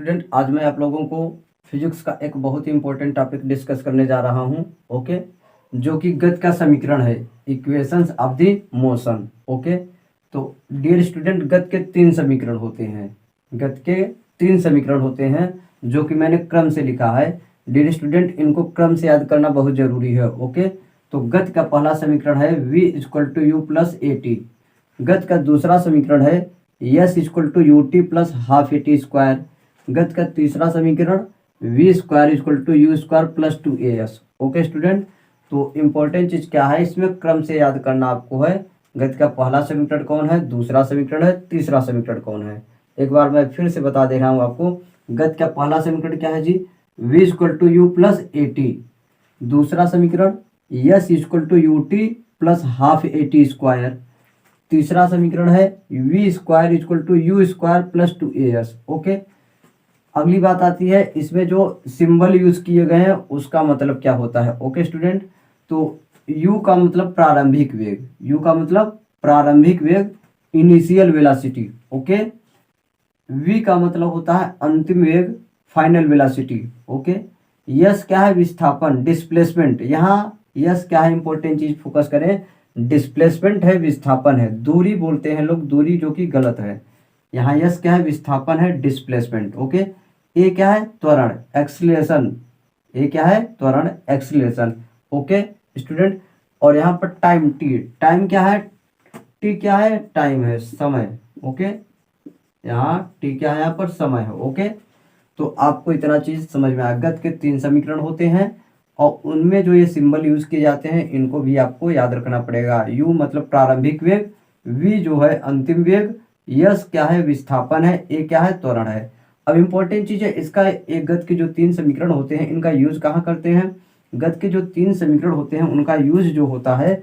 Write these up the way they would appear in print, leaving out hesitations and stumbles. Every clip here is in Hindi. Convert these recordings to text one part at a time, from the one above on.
स्टूडेंट, आज मैं आप लोगों को फिजिक्स का एक बहुत ही इंपॉर्टेंट टॉपिक डिस्कस करने जा रहा हूं। ओके, जो कि गति का समीकरण है, equations of the motion. Okay, तो डियर स्टूडेंट, गति के तीन समीकरण होते हैं। गति के तीन समीकरण होते हैं जो कि मैंने क्रम से लिखा है। डियर स्टूडेंट, इनको क्रम से याद करना बहुत जरूरी है। ओके, तो गति का पहला समीकरण है v = u + at। गति का दूसरा समीकरण है s = ut + ½ at²। गति का तीसरा समीकरण v² = u² + 2as। Okay student, तो इम्पोर्टेंट चीज क्या है, इसमें क्रम से याद करना आपको है। गति का पहला समीकरण कौन है, दूसरा समीकरण है, तीसरा समीकरण कौन है। एक बार मैं फिर से बता दे रहा हूँ आपको। गति का पहला समीकरण क्या है जी, v = u + at। दूसरा समीकरण s = ut + ½ at²। तीसरा समीकरण है v² = u² + 2as। ओके, अगली बात आती है, इसमें जो सिंबल यूज किए गए हैं उसका मतलब क्या होता है। ओके स्टूडेंट, तो u का मतलब प्रारंभिक वेग, u का मतलब प्रारंभिक वेग, इनिशियल वेलोसिटी। ओके, v का मतलब होता है अंतिम वेग, फाइनल वेलोसिटी। ओके, s क्या है, विस्थापन, डिस्प्लेसमेंट। यहाँ s क्या है, इंपॉर्टेंट चीज फोकस करें, डिस्प्लेसमेंट है, विस्थापन है। दूरी बोलते हैं लोग, दूरी, जो कि गलत है। यहाँ s क्या है, विस्थापन है, डिस्प्लेसमेंट। ओके, a क्या है, त्वरण, एक्सीलरेशन। a क्या है, त्वरण, एक्सीलरेशन। ओके स्टूडेंट, और यहाँ पर टाइम t, टाइम क्या है, t क्या है, टाइम है, समय। ओके, यहाँ t क्या है, यहाँ पर समय है। ओके, तो आपको इतना चीज समझ में आया। गति के तीन समीकरण होते हैं और उनमें जो ये सिंबल यूज किए जाते हैं इनको भी आपको याद रखना पड़ेगा। u मतलब प्रारंभिक वेग, v जो है अंतिम वेग, s क्या है, विस्थापन है, a क्या है, त्वरण है। अब इंपॉर्टेंट चीज है, इसका एक गति के जो तीन समीकरण होते हैं इनका यूज कहाँ करते हैं। गति के जो तीन समीकरण होते हैं उनका यूज जो होता है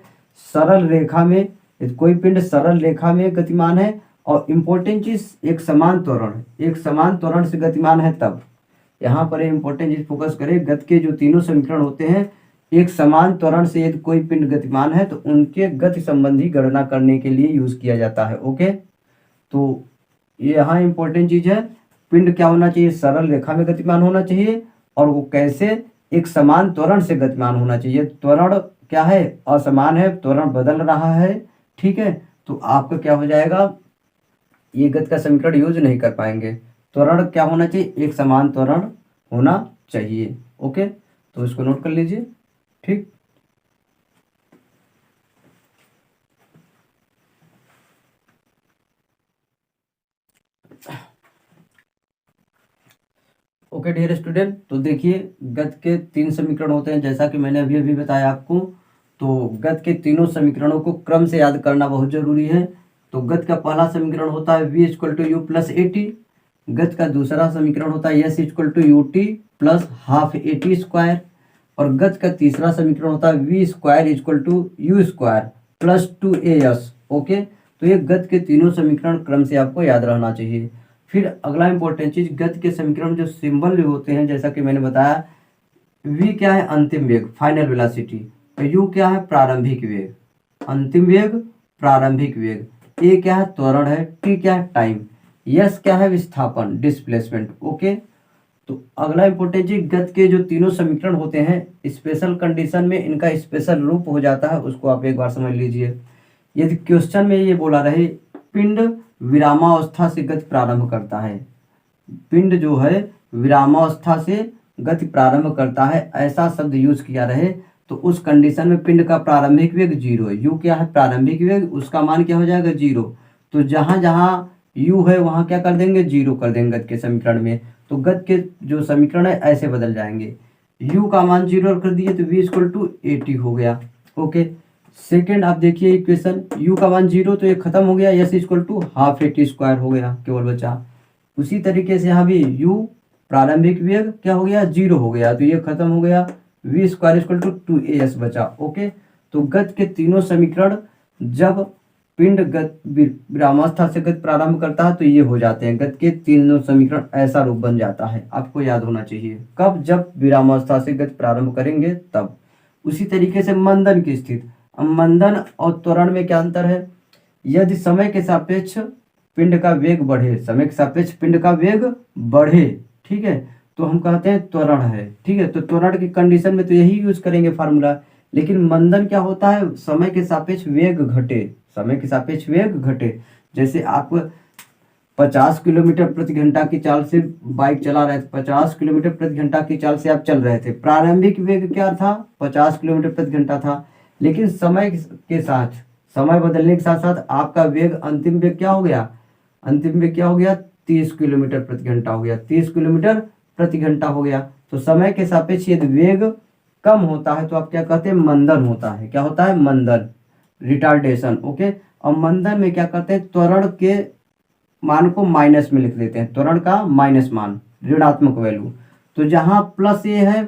सरल रेखा में, कोई पिंड सरल रेखा में गतिमान है, और इम्पोर्टेंट चीज एक समान त्वरण, एक समान त्वरण से गतिमान है तब। यहाँ पर इम्पोर्टेंट चीज फोकस करें, गति के जो तीनों समीकरण होते हैं, एक समान त्वरण से यदि कोई पिंड गतिमान है तो उनके गति संबंधी गणना करने के लिए यूज किया जाता है। ओके, तो ये यहाँ इंपॉर्टेंट चीज है, पिंड क्या होना चाहिए, सरल रेखा में गतिमान होना चाहिए, और वो कैसे, एक समान त्वरण से गतिमान होना चाहिए। त्वरण क्या है, असमान है, त्वरण बदल रहा है। ठीक है, तो आपका क्या हो जाएगा, ये गति का समीकरण यूज नहीं कर पाएंगे। त्वरण क्या होना चाहिए, एक समान त्वरण होना चाहिए। ओके, तो इसको नोट कर लीजिए। ठीक, ओके डियर स्टूडेंट, तो देखिए गति के तीन समीकरण होते हैं जैसा कि मैंने अभी अभी बताया आपको। तो गति के तीनों समीकरणों को क्रम से याद करना बहुत जरूरी है। तो गति का पहला समीकरण होता है v = u + at। गति का दूसरा समीकरण होता है s = ut + ½ at²। और गति का तीसरा समीकरण होता है v² = u² + 2as। ओके, तो ये गति के तीनों समीकरण क्रम से आपको याद रहना चाहिए। फिर अगला इंपॉर्टेंट चीज, गति के समीकरण जो सिंबल जो होते हैं जैसा कि मैंने बताया, v क्या है, अंतिम वेग, फाइनल वेलोसिटी, तो u क्या है, प्रारंभिक वेग, अंतिम वेग, प्रारंभिक वेग, a क्या है, त्वरण है, t क्या है, टाइम, s क्या है, विस्थापन, डिस्प्लेसमेंट। ओके, तो अगला इंपॉर्टेंट चीज, गति के जो तीनों समीकरण होते हैं स्पेशल कंडीशन में इनका स्पेशल रूप हो जाता है, उसको आप एक बार समझ लीजिए। यदि क्वेश्चन में ये बोला रहे पिंड विरामावस्था से गति प्रारंभ करता है, पिंड जो है विरामावस्था से गति प्रारंभ करता है, ऐसा शब्द यूज किया रहे, तो उस कंडीशन में पिंड का प्रारंभिक वेग 0 है। u क्या है, प्रारंभिक वेग, उसका मान क्या हो जाएगा, 0। तो जहां जहां u है वहां क्या कर देंगे, 0 कर देंगे गति के समीकरण में। तो गति के जो समीकरण है ऐसे बदल जाएंगे, u का मान 0 कर दिए तो v = at हो गया। ओके, सेकेंड आप देखिए इक्वेशन, u का मान 0 तो ये खत्म हो गया, s = ½ at² हो गया, केवल बचा। उसी तरीके से यहाँ भी u प्रारंभिक वेग क्या हो गया, 0 हो गया, तो ये खत्म हो गया, v² = 2as बचा। ओके, तो गति के तीनों समीकरण जब पिंड विरामावस्था से गति प्रारंभ करता है तो ये हो जाते हैं, गति के तीनों समीकरण ऐसा रूप बन जाता है। आपको याद होना चाहिए कब, जब विरामावस्था से गति प्रारंभ करेंगे तब। उसी तरीके से मंदन की स्थिति, अब मंदन और त्वरण में क्या अंतर है, यदि समय के सापेक्ष पिंड का वेग बढ़े, समय के सापेक्ष पिंड का वेग बढ़े ठीक है, तो हम कहते हैं त्वरण है। ठीक है, तो त्वरण की कंडीशन में तो यही यूज करेंगे फार्मूला। लेकिन मंदन क्या होता है, समय के सापेक्ष वेग घटे, समय के सापेक्ष वेग घटे। जैसे आप 50 किलोमीटर प्रति घंटा की चाल से बाइक चला रहे थे, 50 किलोमीटर प्रति घंटा की चाल से आप चल रहे थे, प्रारंभिक वेग क्या था, 50 किलोमीटर प्रति घंटा था। लेकिन समय के साथ, समय बदलने के साथ साथ आपका वेग, अंतिम वेग क्या हो गया, अंतिम वेग क्या हो गया, 30 किलोमीटर प्रति घंटा हो गया, 30 किलोमीटर प्रति घंटा हो गया। तो समय के सापेक्ष यदि वेग कम होता है तो आप क्या कहते हैं, मंदन होता है। क्या होता है, मंदन, रिटार्डेशन। ओके, और मंदन में क्या करते हैं, त्वरण के मान को माइनस में लिख देते हैं, त्वरण का माइनस मान, ऋणात्मक वैल्यू। तो जहां प्लस ए है,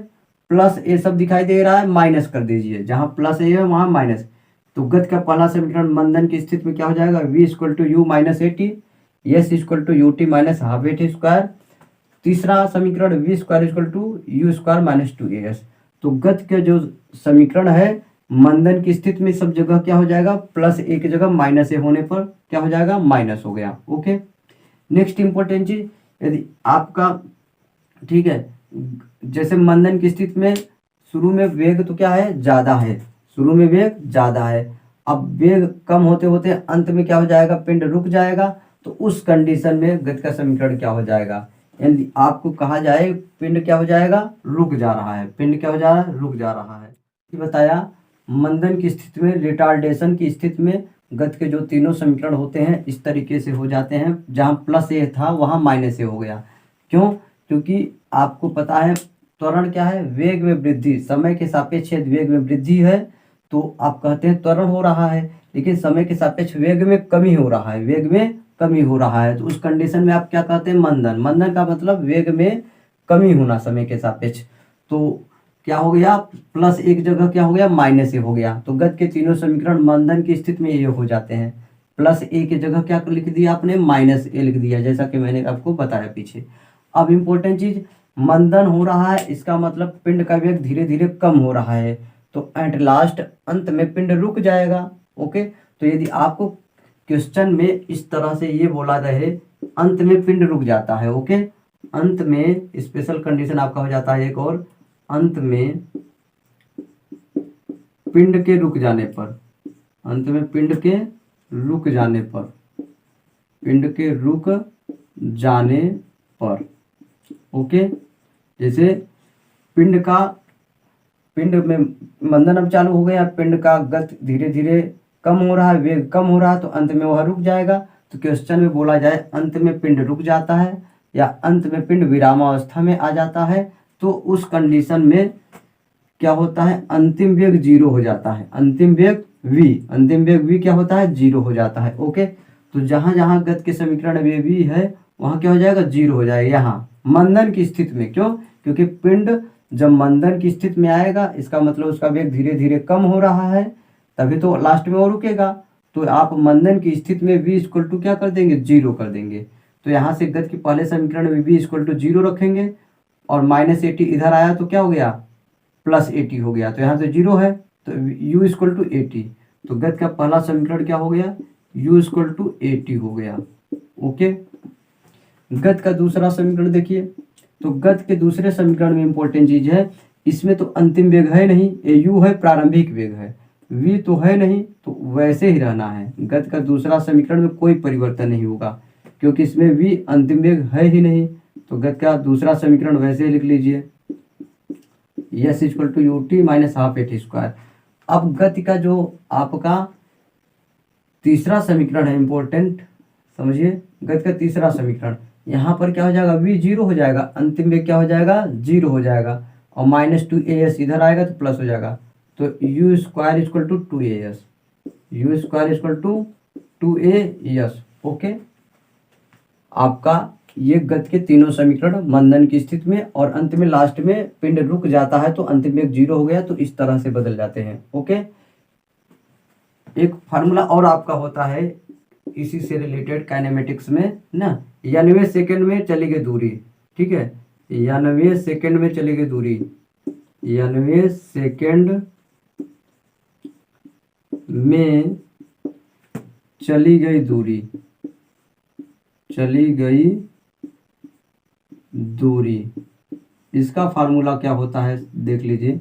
प्लस ए सब दिखाई दे रहा है, माइनस कर दीजिए, जहां प्लस ए है वहां माइनस। तो गति का पहला समीकरण मंदन की स्थिति में क्या हो जाएगा, v equal to u minus a t, s equal to u t minus half a t square. तीसरा समीकरण v square equal to u square minus two a s. तो गति के जो समीकरण है मंदन की स्थिति में सब जगह क्या हो जाएगा, प्लस ए की जगह माइनस ए होने पर क्या हो जाएगा, माइनस हो गया। ओके, नेक्स्ट इंपॉर्टेंट चीज, यदि आपका, ठीक है, जैसे मंदन की स्थिति में शुरू में वेग तो क्या है, ज्यादा है, शुरू में वेग ज्यादा है। अब वेग कम होते होते अंत में क्या हो जाएगा, पिंड रुक जाएगा। तो उस कंडीशन में गति का समीकरण क्या हो जाएगा, यानी आपको कहा जाए पिंड क्या हो जाएगा, रुक जा रहा है, पिंड क्या हो जा रहा है, रुक जा रहा है। बताया मंदन की स्थिति में, रिटार्डेशन की स्थिति में गति के जो तीनों समीकरण होते हैं इस तरीके से हो जाते हैं, जहां प्लस ए था वहां माइनस ए हो गया। क्यों, क्योंकि आपको पता है त्वरण क्या है, वेग में वृद्धि, समय के सापेक्ष वेग में वृद्धि है तो आप कहते हैं त्वरण हो रहा है। लेकिन समय के सापेक्ष वेग में कमी हो रहा है, वेग में कमी हो रहा है, तो उस कंडीशन में आप क्या कहते हैं, मंदन। मंदन का मतलब वेग में कमी होना समय के सापेक्ष। तो क्या हो गया, प्लस एक जगह क्या हो गया, माइनस ए हो गया। तो गति के तीनों समीकरण मंदन की स्थिति में ये हो जाते हैं। प्लस ए की जगह क्या लिख दिया आपने, माइनस ए लिख दिया, जैसा कि मैंने आपको बताया पीछे। अब इंपॉर्टेंट चीज, मंदन हो रहा है, इसका मतलब पिंड का वेग धीरे धीरे कम हो रहा है। तो एट लास्ट, अंत में पिंड रुक जाएगा। ओके, तो यदि आपको क्वेश्चन में इस तरह से ये बोला रहे, अंत में पिंड रुक जाता है, ओके, अंत में स्पेशल कंडीशन आपका हो जाता है एक और, अंत में पिंड के रुक जाने पर, अंत में पिंड के रुक जाने पर, पिंड के रुक जाने पर, ओके, जैसे पिंड में मंदन अब चालू हो गया, पिंड का गति धीरे धीरे कम हो रहा है, वेग कम हो रहा है, तो अंत में वह रुक जाएगा। तो क्वेश्चन में बोला जाए अंत में पिंड रुक जाता है या अंत में पिंड विरामावस्था में आ जाता है, तो उस कंडीशन में क्या होता है, अंतिम वेग जीरो हो जाता है, अंतिम वेग v, अंतिम वेग v क्या होता है, जीरो हो जाता है। ओके, तो जहां जहां गति के समीकरण में v है वहां क्या हो जाएगा, जीरो हो जाएगा यहाँ मंदन की स्थिति में। क्यों, क्योंकि पिंड जब मंदन की स्थिति में आएगा इसका मतलब उसका वेग धीरे धीरे कम हो रहा है, तभी तो लास्ट में वो रुकेगा। तो आप मंदन की स्थिति में v इक्वल टू क्या कर देंगे, जीरो कर देंगे। तो यहाँ से गति के पहले समीकरण में v इक्वल टू जीरो रखेंगे और माइनस 80 इधर आया तो क्या हो गया, प्लस 80 हो गया। तो यहाँ से जीरो है तो u इक्वल टू 80। तो गति का पहला समीकरण क्या हो गया, u इक्वल टू 80 हो गया। ओके, गति का दूसरा समीकरण देखिए, तो गति के दूसरे समीकरण में इंपॉर्टेंट चीज है, इसमें तो अंतिम वेग है नहीं, ये u है, प्रारंभिक वेग है, v तो है नहीं, तो वैसे ही रहना है। गति का दूसरा समीकरण में कोई परिवर्तन नहीं होगा क्योंकि इसमें v अंतिम वेग है ही नहीं। तो गति का दूसरा समीकरण वैसे ही लिख लीजिए, s equal to u t minus half a t square. अब गति का जो आपका तीसरा समीकरण है, इंपॉर्टेंट समझिए, गति का तीसरा समीकरण, यहाँ पर क्या हो जाएगा, v जीरो हो जाएगा, अंतिम में क्या हो जाएगा, जीरो हो जाएगा, और माइनस टू ए एस इधर आएगा तो प्लस हो जाएगा। तो u square equal to two a s, u square equal to two a s. Okay, आपका ये गति के तीनों समीकरण मंदन की स्थिति में, और अंत में लास्ट में पिंड रुक जाता है तो अंतिम में जीरो हो गया, तो इस तरह से बदल जाते हैं। ओके, एक फार्मूला और आपका होता है इसी से रिलेटेड काइनेमेटिक्स में ना, 90 सेकेंड में चली गई दूरी, ठीक है, 90 सेकेंड में चली गई दूरी, 90 सेकेंड में चली गई दूरी, चली गई दूरी, इसका फार्मूला क्या होता है देख लीजिए।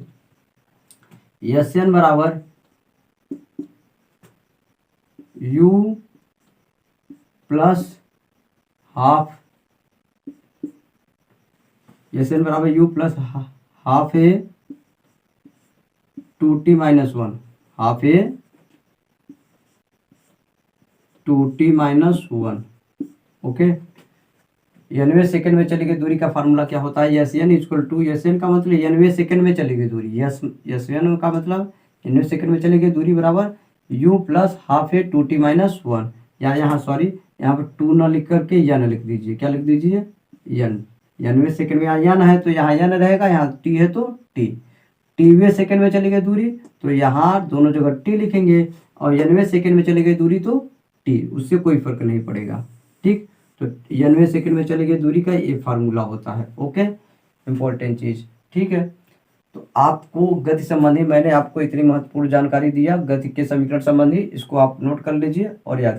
एस एन बराबर you plus half, S N बराबर you plus half A two T minus one, half A two T minus one. Okay, anyway second में चली गई दूरी का फार्मूला क्या होता है, S N equal to, S N का मतलब एनवे सेकंड में चली गई दूरी, एस एन का मतलब एनवे सेकंड में चली गई दूरी बराबर you plus half A two T minus one, या यहाँ सॉरी यहाँ पर टू न लिख करके यन लिख दीजिए, क्या लिख दीजिए यन, एनवे सेकंड में यहाँ यन है तो यहाँ यन रहेगा, यहाँ टी है तो टी, टीवे सेकंड में चली गई दूरी तो यहाँ दोनों जगह टी लिखेंगे, और एनवे सेकंड में चली गई दूरी तो टी, उससे कोई फर्क नहीं पड़ेगा। ठीक, तो एनवे सेकंड में चली गई दूरी का ये फार्मूला होता है। ओके, इंपॉर्टेंट चीज। ठीक है, तो आपको गति संबंधी मैंने आपको इतनी महत्वपूर्ण जानकारी दिया, गति के समीकरण संबंधी, इसको आप नोट कर लीजिए और याद